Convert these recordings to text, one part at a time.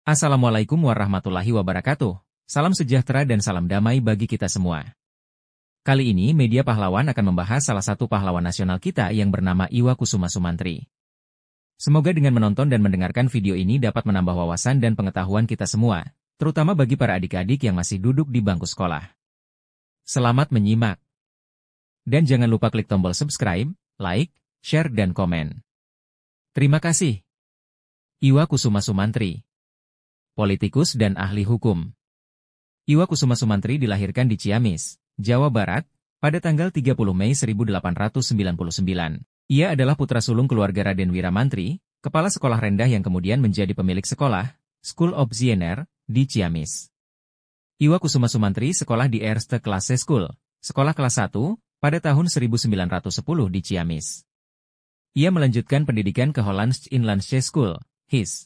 Assalamualaikum warahmatullahi wabarakatuh. Salam sejahtera dan salam damai bagi kita semua. Kali ini Media Pahlawan akan membahas salah satu pahlawan nasional kita yang bernama Iwa Kusuma Sumantri. Semoga dengan menonton dan mendengarkan video ini dapat menambah wawasan dan pengetahuan kita semua, terutama bagi para adik-adik yang masih duduk di bangku sekolah. Selamat menyimak. Dan jangan lupa klik tombol subscribe, like, share, dan komen. Terima kasih. Iwa Kusuma Sumantri, politikus dan ahli hukum. Iwa Kusuma Sumantri dilahirkan di Ciamis, Jawa Barat, pada tanggal 30 Mei 1899. Ia adalah putra sulung keluarga Raden Wiramantri, kepala sekolah rendah yang kemudian menjadi pemilik sekolah, School of Ziener, di Ciamis. Iwa Kusuma Sumantri sekolah di Eerste Klasse School, sekolah kelas 1, pada tahun 1910 di Ciamis. Ia melanjutkan pendidikan ke Hollands Inlandse School, HIS.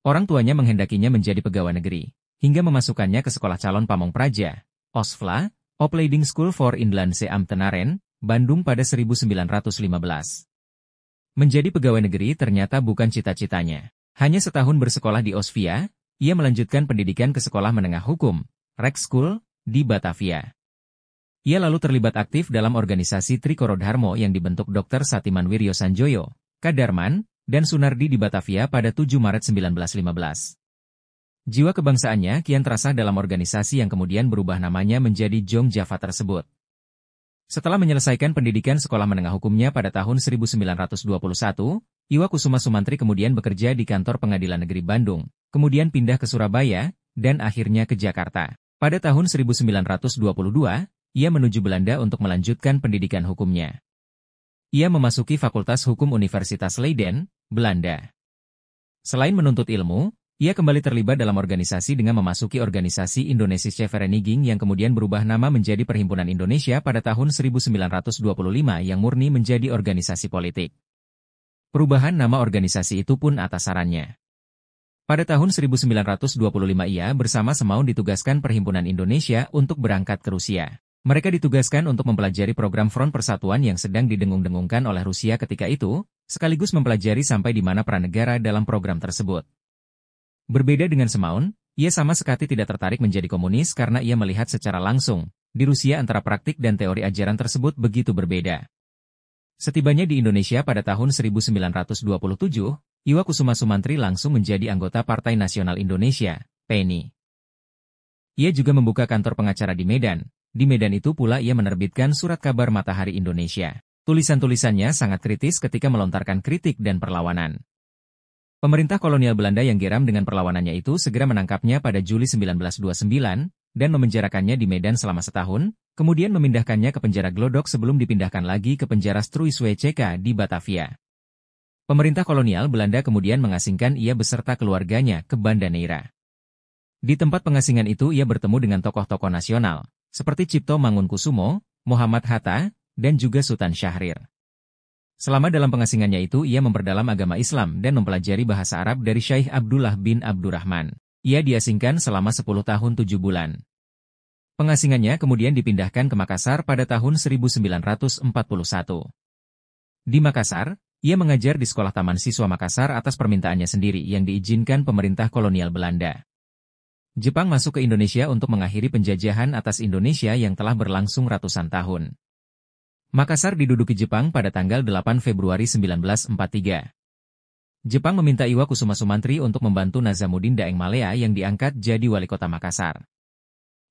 Orang tuanya menghendakinya menjadi pegawai negeri, hingga memasukkannya ke sekolah calon pamong praja, OSVLA, Opleiding School for Inlandse Ambtenaren, Bandung pada 1915. Menjadi pegawai negeri ternyata bukan cita-citanya. Hanya setahun bersekolah di Osvia, ia melanjutkan pendidikan ke sekolah menengah hukum, Rijksschool, di Batavia. Ia lalu terlibat aktif dalam organisasi Trikoro Dharmo yang dibentuk Dr. Satiman Wiryo Sanjoyo, Kadarman, dan Sunardi di Batavia pada 7 Maret 1915. Jiwa kebangsaannya kian terasa dalam organisasi yang kemudian berubah namanya menjadi Jong Java tersebut. Setelah menyelesaikan pendidikan sekolah menengah hukumnya pada tahun 1921, Iwa Kusuma Sumantri kemudian bekerja di kantor pengadilan negeri Bandung, kemudian pindah ke Surabaya, dan akhirnya ke Jakarta. Pada tahun 1922, ia menuju Belanda untuk melanjutkan pendidikan hukumnya. Ia memasuki Fakultas Hukum Universitas Leiden, Belanda. Selain menuntut ilmu, ia kembali terlibat dalam organisasi dengan memasuki organisasi Indonesische Vereniging yang kemudian berubah nama menjadi Perhimpunan Indonesia pada tahun 1925 yang murni menjadi organisasi politik. Perubahan nama organisasi itu pun atas sarannya. Pada tahun 1925 ia bersama Semaun ditugaskan Perhimpunan Indonesia untuk berangkat ke Rusia. Mereka ditugaskan untuk mempelajari program Front Persatuan yang sedang didengung-dengungkan oleh Rusia ketika itu, sekaligus mempelajari sampai di mana peran negara dalam program tersebut. Berbeda dengan Semaun, ia sama sekali tidak tertarik menjadi komunis karena ia melihat secara langsung, di Rusia antara praktik dan teori ajaran tersebut begitu berbeda. Setibanya di Indonesia pada tahun 1927, Iwa Kusuma Sumantri langsung menjadi anggota Partai Nasional Indonesia, PNI. Ia juga membuka kantor pengacara di Medan. Di Medan itu pula ia menerbitkan surat kabar Matahari Indonesia. Tulisan-tulisannya sangat kritis ketika melontarkan kritik dan perlawanan. Pemerintah kolonial Belanda yang geram dengan perlawanannya itu segera menangkapnya pada Juli 1929 dan memenjarakannya di Medan selama setahun, kemudian memindahkannya ke penjara Glodok sebelum dipindahkan lagi ke penjara Struisweceka di Batavia. Pemerintah kolonial Belanda kemudian mengasingkan ia beserta keluarganya ke Banda Neira. Di tempat pengasingan itu ia bertemu dengan tokoh-tokoh nasional, seperti Cipto Mangunkusumo, Muhammad Hatta, dan juga Sultan Syahrir. Selama dalam pengasingannya itu ia memperdalam agama Islam dan mempelajari bahasa Arab dari Syekh Abdullah bin Abdurrahman. Ia diasingkan selama 10 tahun 7 bulan. Pengasingannya kemudian dipindahkan ke Makassar pada tahun 1941. Di Makassar, ia mengajar di Sekolah Taman Siswa Makassar atas permintaannya sendiri yang diizinkan pemerintah kolonial Belanda. Jepang masuk ke Indonesia untuk mengakhiri penjajahan atas Indonesia yang telah berlangsung ratusan tahun. Makassar diduduki Jepang pada tanggal 8 Februari 1943. Jepang meminta Iwa Kusuma Sumantri untuk membantu Nazamuddin Daeng Malea yang diangkat jadi wali kota Makassar.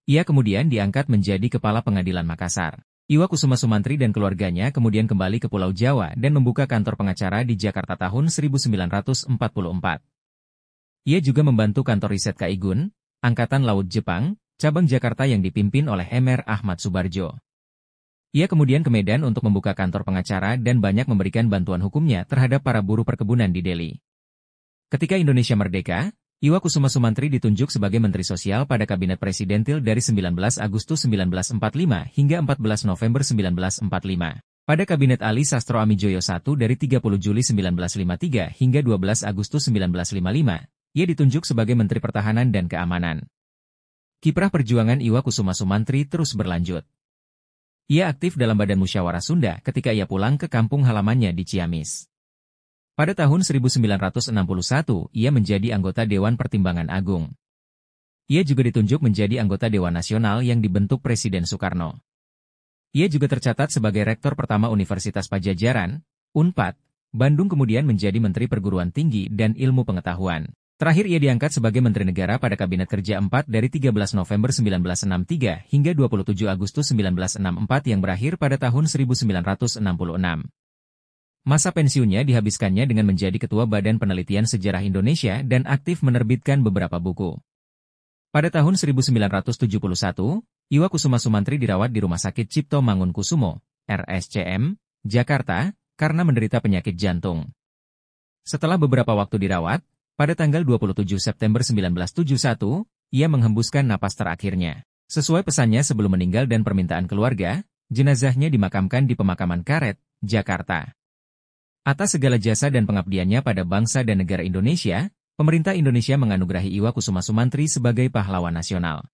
Ia kemudian diangkat menjadi kepala pengadilan Makassar. Iwa Kusuma Sumantri dan keluarganya kemudian kembali ke Pulau Jawa dan membuka kantor pengacara di Jakarta tahun 1944. Ia juga membantu kantor riset Kaigun, Angkatan Laut Jepang, cabang Jakarta yang dipimpin oleh Emer Ahmad Subarjo. Ia kemudian ke Medan untuk membuka kantor pengacara dan banyak memberikan bantuan hukumnya terhadap para buruh perkebunan di Delhi. Ketika Indonesia merdeka, Iwa Kusuma Sumantri ditunjuk sebagai Menteri Sosial pada Kabinet Presidentil dari 19 Agustus 1945 hingga 14 November 1945. Pada Kabinet Ali Sastro Amijoyo I dari 30 Juli 1953 hingga 12 Agustus 1955, ia ditunjuk sebagai Menteri Pertahanan dan Keamanan. Kiprah perjuangan Iwa Kusuma Sumantri terus berlanjut. Ia aktif dalam Badan Musyawarah Sunda ketika ia pulang ke kampung halamannya di Ciamis. Pada tahun 1961, ia menjadi anggota Dewan Pertimbangan Agung. Ia juga ditunjuk menjadi anggota Dewan Nasional yang dibentuk Presiden Soekarno. Ia juga tercatat sebagai rektor pertama Universitas Padjadjaran, Unpad, Bandung, kemudian menjadi Menteri Perguruan Tinggi dan Ilmu Pengetahuan. Terakhir ia diangkat sebagai Menteri Negara pada Kabinet Kerja 4 dari 13 November 1963 hingga 27 Agustus 1964 yang berakhir pada tahun 1966. Masa pensiunnya dihabiskannya dengan menjadi Ketua Badan Penelitian Sejarah Indonesia dan aktif menerbitkan beberapa buku. Pada tahun 1971, Iwa Kusuma Sumantri dirawat di Rumah Sakit Cipto Mangunkusumo, RSCM, Jakarta, karena menderita penyakit jantung. Setelah beberapa waktu dirawat, pada tanggal 27 September 1971, ia menghembuskan napas terakhirnya. Sesuai pesannya sebelum meninggal dan permintaan keluarga, jenazahnya dimakamkan di Pemakaman Karet, Jakarta. Atas segala jasa dan pengabdiannya pada bangsa dan negara Indonesia, pemerintah Indonesia menganugerahi Iwa Kusuma Sumantri sebagai pahlawan nasional.